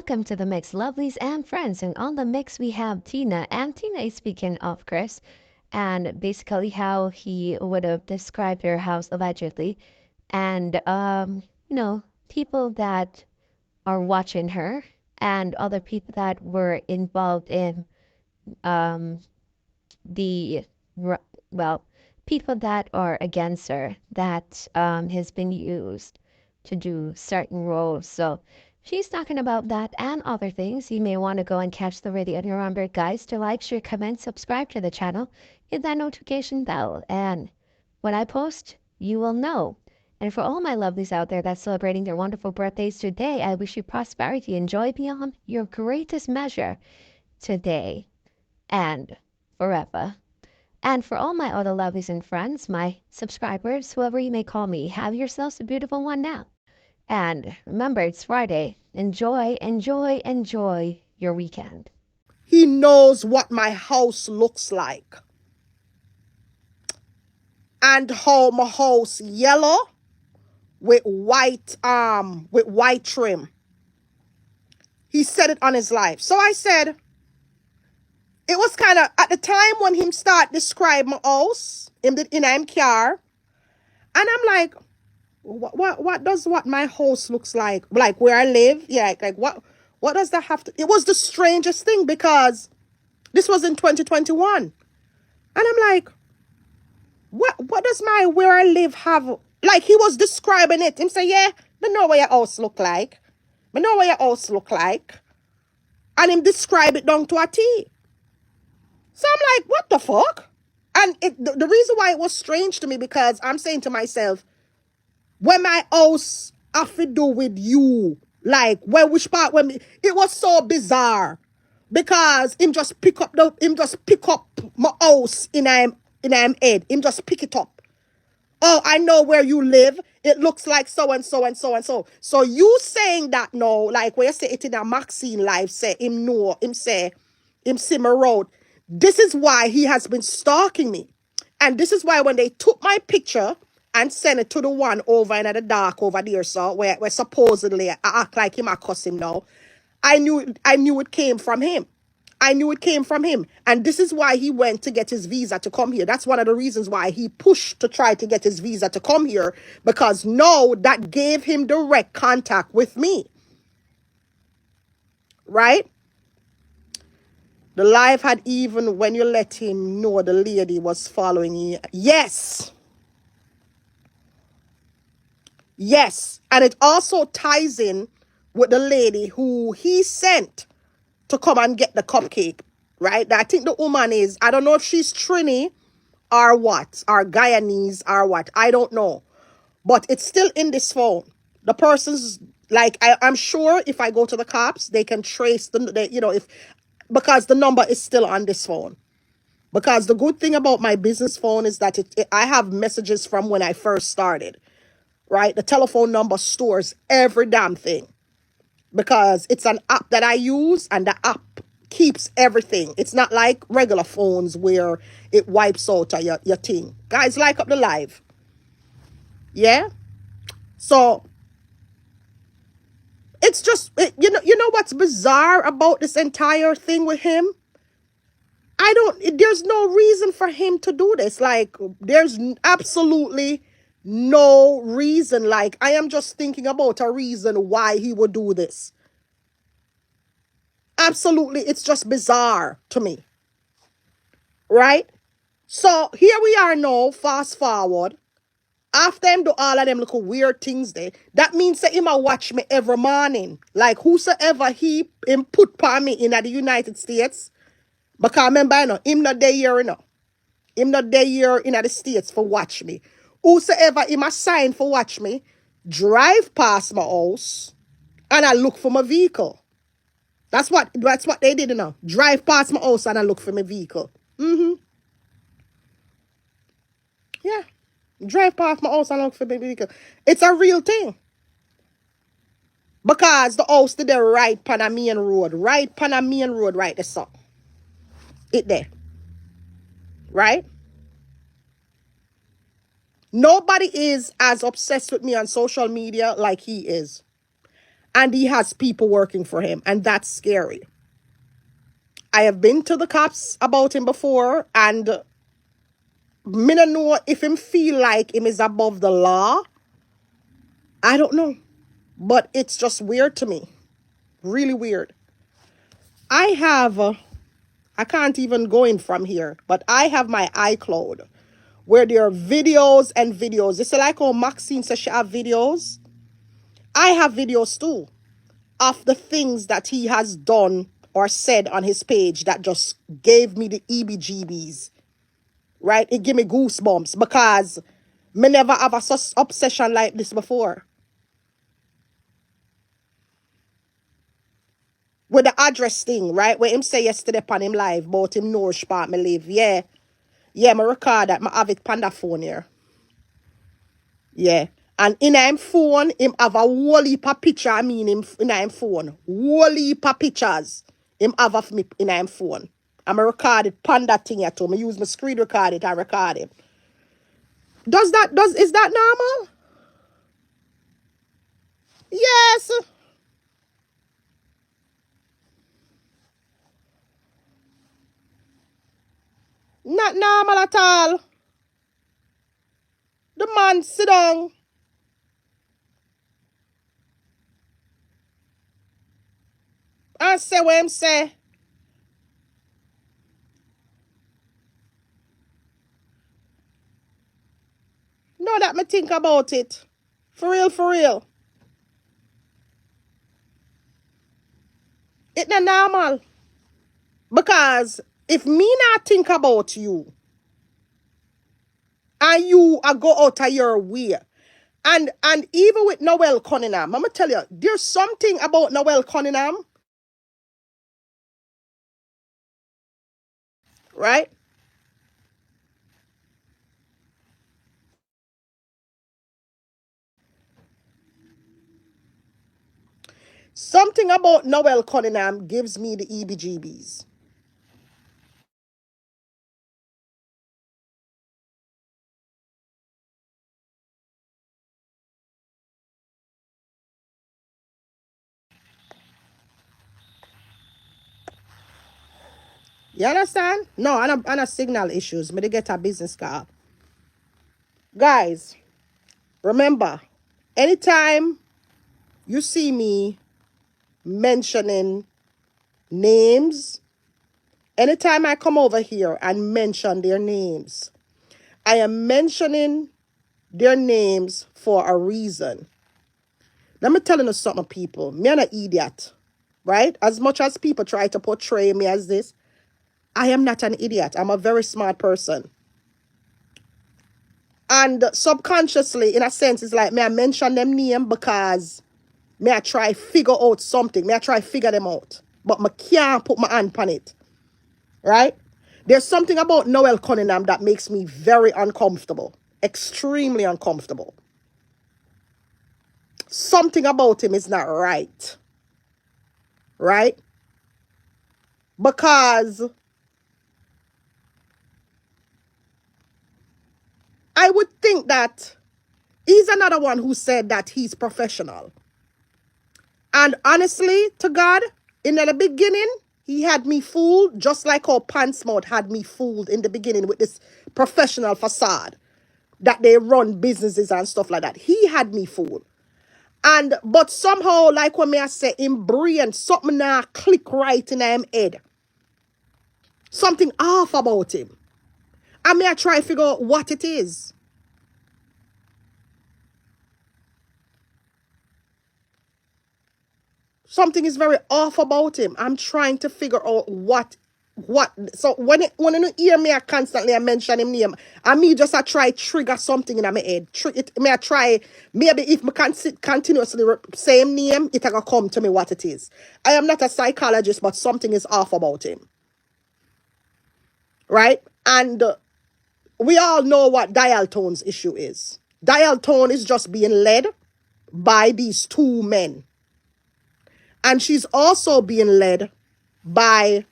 welcome to the mix, lovelies and friends. And on the mix, we have Tina. And Tina is speaking of Kris and basically how he would have described her house allegedly. And, people that are watching her and other people that were involved in um, the, r- well, people that are against her that has been used to do certain roles. So she's talking about that and other things. You may want to go and catch the video. And remember, guys, to like, share, comment, subscribe to the channel, hit that notification bell. And when I post, you will know. And for all my lovelies out there that's celebrating their wonderful birthdays today, I wish you prosperity and joy beyond your greatest measure today and forever. And for all my other lovelies and friends, my subscribers, whoever you may call me, have yourselves a beautiful one now. And remember, it's Friday. Enjoy, enjoy, enjoy your weekend. He knows what my house looks like. And how my house yellow with white trim. He said it on his life. So I said, it was kind of at the time when him start describe my house in him car. And I'm like, what does what my house looks like where I live? Yeah, like what does that have to? It was the strangest thing because this was in 2021. And I'm like, what does my where I live have? Like he was describing it. Him say, yeah, I know what your house look like. I know what your house look like. And him describe it down to a T. So I'm like, what the fuck? And the reason why it was strange to me because I'm saying to myself, when my house have to do with you, like which part it was so bizarre because him just pick up my house in head. Him just pick it up. Oh, I know where you live. It looks like so and so and so and so. So you saying that no, like when you say it in a Maxine live, say him know, him see my road. This is why he has been stalking me. And this is why when they took my picture and sent it to the one over in the dark over there, so where supposedly I act like him, I cuss him now. I knew it came from him. I knew it came from him. And this is why he went to get his visa to come here. That's one of the reasons why he pushed to try to get his visa to come here. Because no, that gave him direct contact with me. Right? The life had even when you let him know the lady was following you. Yes. Yes. And it also ties in with the lady who he sent to come and get the cupcake, right? I think the woman is, I don't know if she's Trini or what, or Guyanese or what. I don't know. But it's still in this phone. The person's, like, I'm sure if I go to the cops, they can trace because the number is still on this phone. Because the good thing about my business phone is that I have messages from when I first started, right? The telephone number stores every damn thing. Because it's an app that I use and the app keeps everything. It's not like regular phones where it wipes out your thing. Guys, like up the live. Yeah? So, it's just, you know what's bizarre about this entire thing with him? There's no reason for him to do this. Like, there's absolutely no reason. Like, I am just thinking about a reason why he would do this. Absolutely, it's just bizarre to me. Right? So here we are now, fast forward. After him do all of them little weird things there, that means that him a watch me every morning. Like whosoever he put upon me in the United States. Because remember, him not there here, Him not there here in the States for watch me. Whosoever him assign for watch me, drive past my house and I look for my vehicle. That's what they did, Drive past my house and I look for my vehicle. Yeah. Drive past my house and look for my vehicle. It's a real thing. Because the house did the right Panamanian road. Right Panamanian road right there, so. It there. Right? Nobody is as obsessed with me on social media like he is. And he has people working for him, and that's scary. I have been to the cops about him before, and me don't know if him feel like him is above the law. I don't know. But it's just weird to me. Really weird. I have, I can't even go in from here, but I have my iCloud where there are videos and videos. It's like how Maxine says she have videos. I have videos too of the things that he has done or said on his page that just gave me the EBGBs, right? It gave me goosebumps because me never have a such obsession like this before. With the address thing, right? Where him say yesterday upon him live about him North part me live. Yeah. Yeah, me record that. I have it on the phone here. Yeah. And in him phone, him have a whole heap of picture. I mean, him in him phone. Whole heap of pictures. Him have of me in him phone. I'm record it pan that thing here too. Me use my screen record it and record it. Is that normal? Yes. Not normal at all. The man sit down and say what him say. No, that me think about it. For real, for real. It's not normal. Because if me not think about you and you go out of your way, and even with Noel Cunningham, I'm gonna tell you, there's something about Noel Cunningham, right? Something about Noel Cunningham gives me the EBGBs. You understand? No, I don't signal issues. Me to get a business card. Guys, remember, anytime you see me mentioning names, anytime I come over here and mention their names, I am mentioning their names for a reason. Let me tell you something, people. Me an idiot, right? As much as people try to portray me as this, I am not an idiot. I'm a very smart person. And subconsciously, in a sense, it's like me I mention them name because me I try figure out something. Me I try figure them out. But me can't put my hand on it. Right? There's something about Noel Cunningham that makes me very uncomfortable. Extremely uncomfortable. Something about him is not right. Right? Because I would think that he's another one who said that he's professional. And honestly, to God, in the beginning, he had me fooled, just like how Pantsmouth had me fooled in the beginning with this professional facade that they run businesses and stuff like that. He had me fooled. But somehow, like what me I say, in brain, something now click right in him head. Something off about him. And me I try to figure out what it is. Something is very off about him. I'm trying to figure out what. So when you hear me, I constantly mention him name. And me just I try trigger something in my head. Me I try maybe if me can sit continuously same name, it will come to me what it is. I am not a psychologist, but something is off about him, right? And we all know what Dial Tone's issue is. Dial Tone is just being led by these two men. And she's also being led by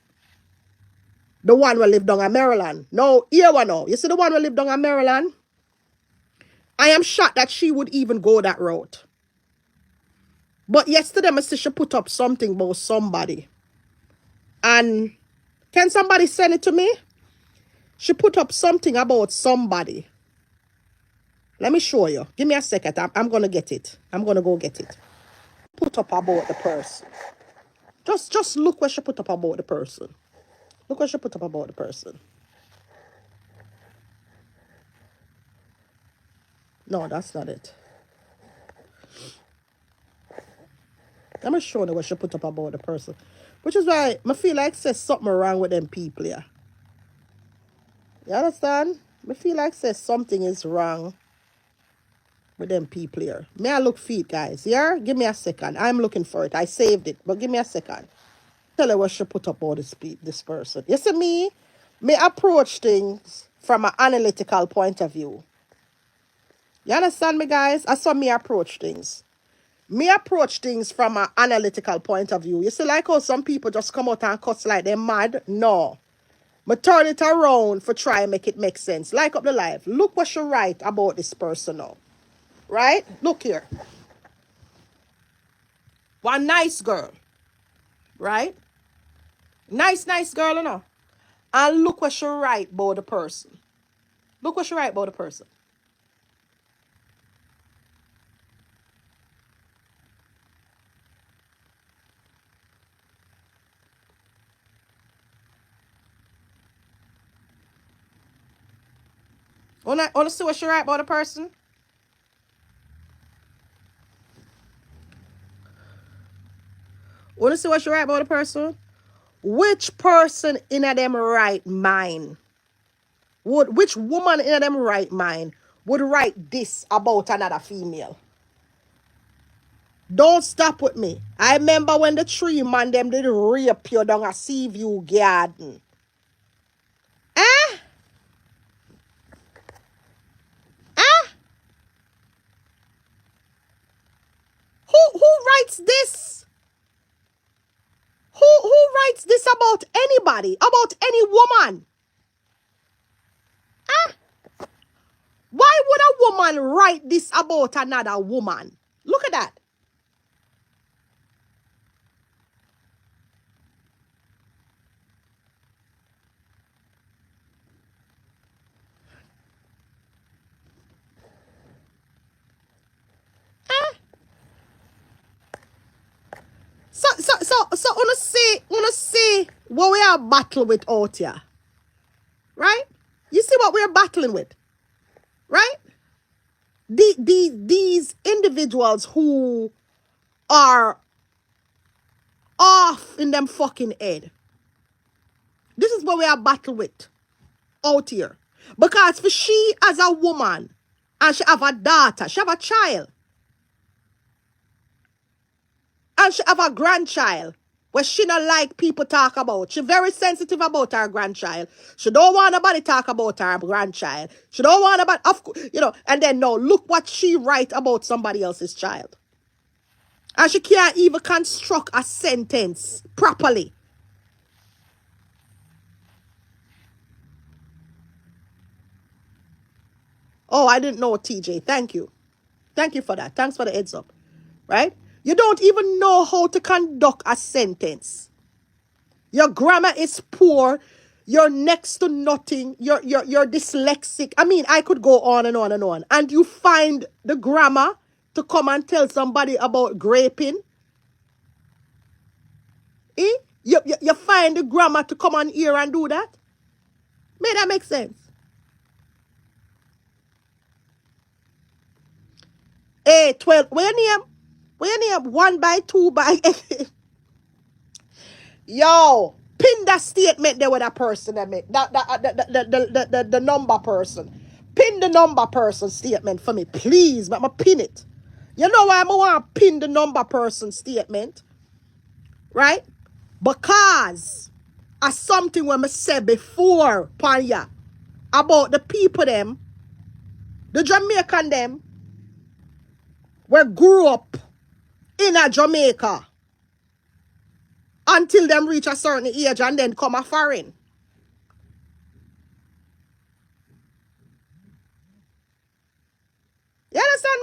the one who lived down in Maryland. No, here one now. You see the one who lived down in Maryland? I am shocked that she would even go that route. But yesterday, my sister put up something about somebody. And can somebody send it to me? She put up something about somebody. Let me show you. Give me a second. I'm going to get it. I'm going to go get it. Put up about the person. Just look what she put up about the person. Look what she put up about the person. No, that's not it. Let me show you what she put up about the person. Which is why I feel like there's something wrong with them people here. You understand? I feel like there's something is wrong with them people here. May I look feet, guys? Yeah? Give me a second. I'm looking for it. I saved it, but give me a second. Tell her what she put up about this person. You see me approach things from an analytical point of view. You understand me, guys? That's how me approach things. Me approach things from an analytical point of view. You see, like how some people just come out and cuss like they're mad? No. Me turn it around for try and make it make sense. Like up the live. Look what she write about this person now. Right? Look here. One nice girl. Right? Nice girl, you know. And look what she write about the person. Look what she write about the person. Wanna see what she write about the person? Wanna see what she write about the person? Which person in a them right mind which woman in a them right mind would write this about another female? Don't stop with me. I remember when the three man them did rape you down a sea view garden. Eh? Eh? Who writes this? Who writes this about anybody? About any woman? Eh? Why would a woman write this about another woman? Look at that. So wanna see what we are battling with out here. Right? You see what we're battling with? Right? These individuals who are off in them fucking head. This is what we are battling with out here. Because for she as a woman, and she have a daughter, she have a child, and she have a grandchild, where she not like people talk about. She very sensitive about her grandchild. She don't want nobody talk about her grandchild. She don't want nobody, and then no, look what she write about somebody else's child. And she can't even construct a sentence properly. Oh, I didn't know, TJ. Thank you. Thank you for that. Thanks for the heads up. Right? You don't even know how to conduct a sentence. Your grammar is poor. You're next to nothing. You're dyslexic. I mean, I could go on and on and on. And you find the grammar to come and tell somebody about graping. Eh? You find the grammar to come on here and do that? May that make sense? Hey, 12. When you name 1 by 2 by yo, pin that statement there with a person that make the number person. Pin the number person statement for me, please. But I'm pin it. You know why I want to pin the number person statement? Right? Because of something when I said before, Panya, about the people them, the Jamaican them, were grew up in a Jamaica until them reach a certain age and then come a foreign. You understand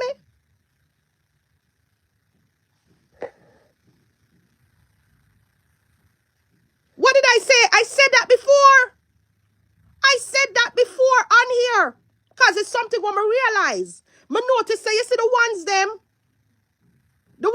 me? Because it's something when I realize. I notice, say, you see the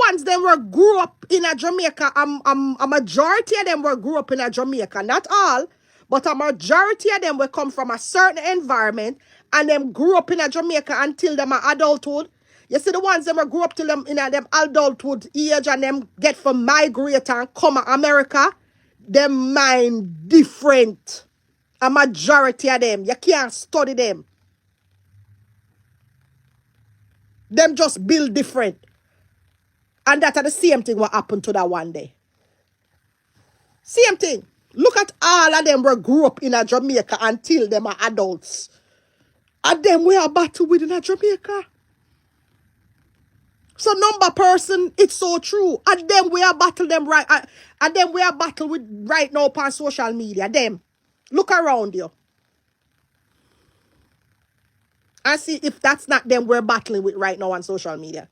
ones them were grew up in a Jamaica, a majority of them were grew up in a Jamaica. Not all, but a majority of them will come from a certain environment and them grew up in a Jamaica until them are adulthood. You see the ones them were grew up till them in a them adulthood age and them get for migrate and come to America. Them mind different. A majority of them. You can't study them. Them just build different. And that are the same thing what happened to that one day. Same thing. Look at all of them were grew up in a Jamaica until them are adults. And them we are battle with in a Jamaica. So number person, it's so true. And them we are battle them right. And them we are battle with right now on social media. Them. Look around you. And see if that's not them we're battling with right now on social media.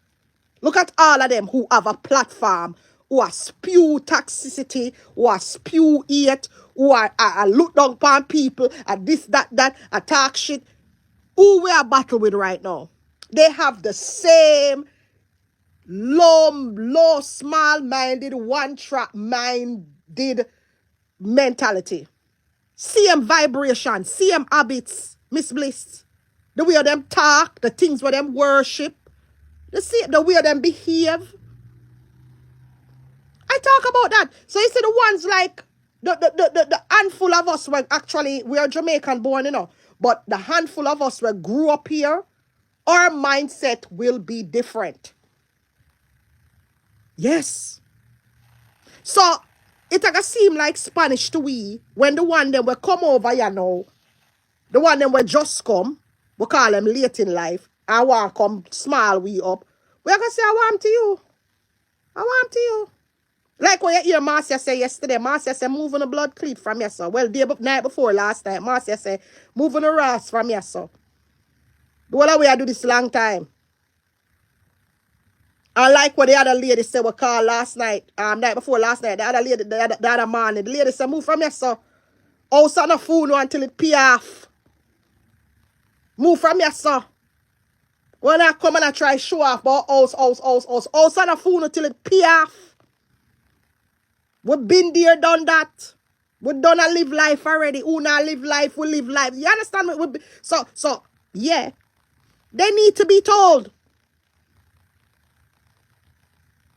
Look at all of them who have a platform, who are spew toxicity, who are spew hate, who are look down upon people, and this, that, talk shit. Who we are battle with right now? They have the same low, small-minded, one-track minded mentality. Same vibration, same habits, Miss Bliss. The way them talk, the things where them worship, the way them behave. I talk about that. So you see the ones like the handful of us were actually, we are Jamaican born, you know. But the handful of us were grew up here, our mindset will be different. Yes. So it like seem like Spanish to we when the one them will come over here now. The one them will just come. We call them late in life. I want to come small we up. We are going to say, I want to you. I want to you. Like what you hear Marcia say yesterday. Marcia say, moving the blood cleat from your son. Well, night before last night, Marcia say, moving the ras from your son. The whole way I do this long time. I like what the other lady said we call last night. Night before last night. The other lady, the other morning. The lady said, move from your son. House on the phone until it pay off. Move from your son. When I come and I try show off about house on the phone until it pay off. We've been there, done that. We done a live life already. Who not live life, we live life. You understand what? So, yeah. They need to be told.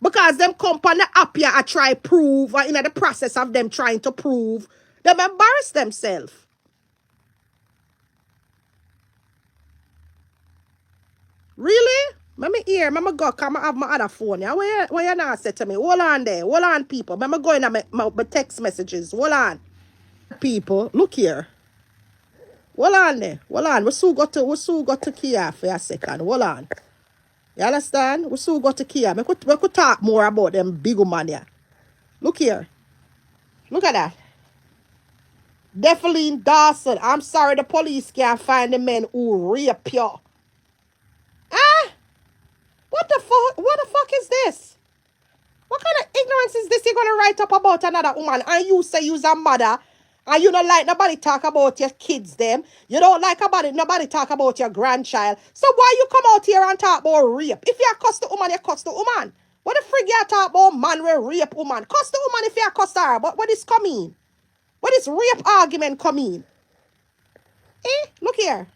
Because them company up here I try prove, or in the process of them trying to prove, them embarrass themselves. Really? Let me hear. Let me go. Come I have my other phone. Yeah? What you not say to me? Hold on there. Hold on, people. Let me go in my text messages. Hold on. People, look here. Hold on there. Hold on. We still got to Kia for a second. Hold on. You understand? We still got to Kia. We could talk more about them big woman here. Look here. Look at that. Definitely Dawson. I'm sorry the police can't find the men who rape you. Ah? What the fuck is this? What kind of ignorance is this you're going to write up about another woman? And you say you're a mother. And you don't like nobody talk about your kids them. You don't like nobody talk about your grandchild. So why you come out here and talk about rape? If you cuss the woman, you cuss the woman. What the frig you talk about man will rape woman? Cuss the woman if you cuss her. But what is coming? What is rape argument coming? Look here.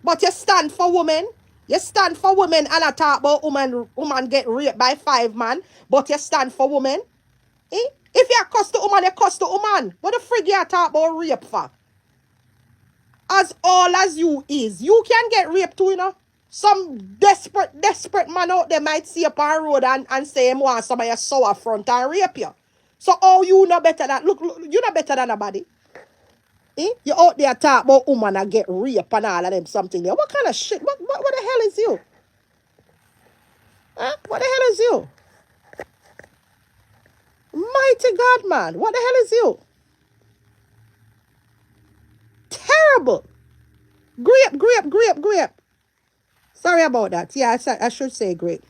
But you stand for women. You stand for women and I talk about woman get raped by 5 men. But you stand for women. If you cuss the woman, you cuss the woman. What the frig you talk about rape for? As all as you is, you can get raped too, you know. Some desperate man out there might see up on road and say him want some of your sour front and rape you. So how you know better than, look you know better than nobody. You out there talk about woman and get raped and all of them something there. What kind of shit? What the hell is you? Huh? What the hell is you? Mighty God, man. What the hell is you? Terrible. Grape. Sorry about that. Yeah, I should say grape.